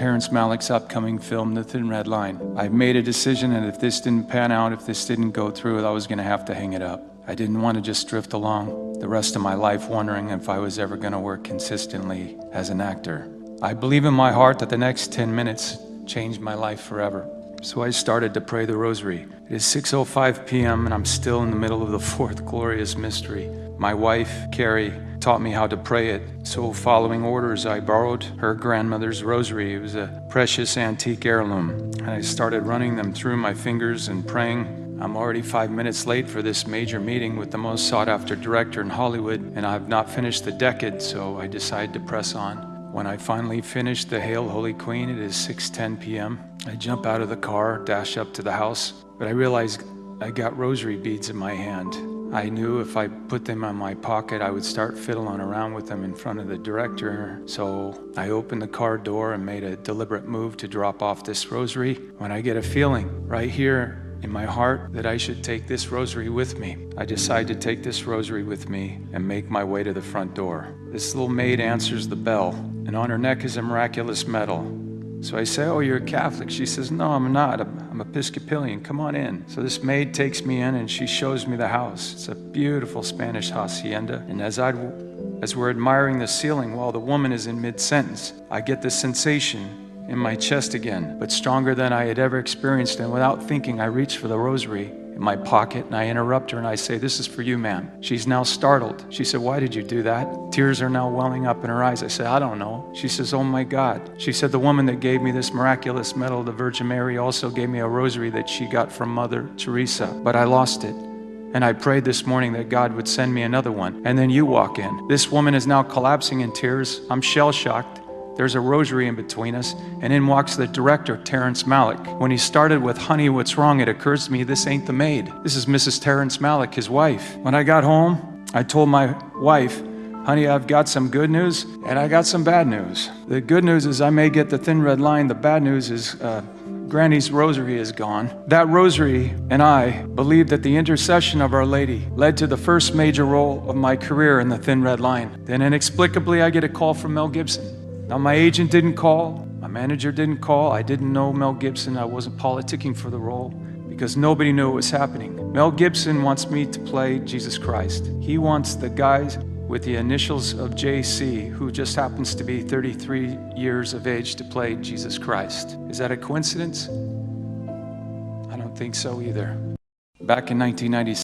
Terrence Malick's upcoming film, The Thin Red Line. I made a decision, and if this didn't pan out, if this didn't go through, I was gonna have to hang it up. I didn't want to just drift along the rest of my life wondering if I was ever gonna work consistently as an actor. I believe in my heart that the next 10 minutes changed my life forever. So I started to pray the rosary. It is 6:05 p.m. and I'm still in the middle of the fourth glorious mystery. My wife, Carrie, taught me how to pray it. So following orders, I borrowed her grandmother's rosary. It was a precious antique heirloom. And I started running them through my fingers and praying. I'm already 5 minutes late for this major meeting with the most sought-after director in Hollywood, and I've not finished the decade, so I decided to press on. When I finally finished the Hail Holy Queen, it is 6:10 p.m. I jump out of the car, dash up to the house, but I realized I got rosary beads in my hand. I knew if I put them in my pocket, I would start fiddling around with them in front of the director. So I opened the car door and made a deliberate move to drop off this rosary. When I get a feeling right here in my heart that I should take this rosary with me, I decide to take this rosary with me and make my way to the front door. This little maid answers the bell, and on her neck is a miraculous medal. So I say, "Oh, you're a Catholic?" She says, "No, I'm not. I'm Episcopalian. Come on in." So this maid takes me in and she shows me the house. It's a beautiful Spanish hacienda. And as we're admiring the ceiling while the woman is in mid-sentence, I get this sensation in my chest again, but stronger than I had ever experienced. And without thinking, I reach for the rosary in my pocket and I interrupt her and I say, "This is for you, ma'am." She's now startled. She said, "Why did you do that?" Tears are now welling up in her eyes. I say, "I don't know." She says, "Oh my God." She said, "The woman that gave me this miraculous medal, the Virgin Mary, also gave me a rosary that she got from Mother Teresa, but I lost it. And I prayed this morning that God would send me another one. And then you walk in." This woman is now collapsing in tears. I'm shell-shocked. There's a rosary in between us, and in walks the director, Terrence Malick. When he started with "Honey, what's wrong?" it occurs to me, this ain't the maid. This is Mrs. Terrence Malick, his wife. When I got home, I told my wife, "Honey, I've got some good news, and I got some bad news. The good news is I may get the Thin Red Line. The bad news is Granny's rosary is gone." That rosary and I believe that the intercession of Our Lady led to the first major role of my career in the Thin Red Line. Then inexplicably, I get a call from Mel Gibson. Now, my agent didn't call, my manager didn't call, I didn't know Mel Gibson, I wasn't politicking for the role because nobody knew what was happening. Mel Gibson wants me to play Jesus Christ. He wants the guys with the initials of JC, who just happens to be 33 years of age, to play Jesus Christ. Is that a coincidence? I don't think so either. Back in 1996,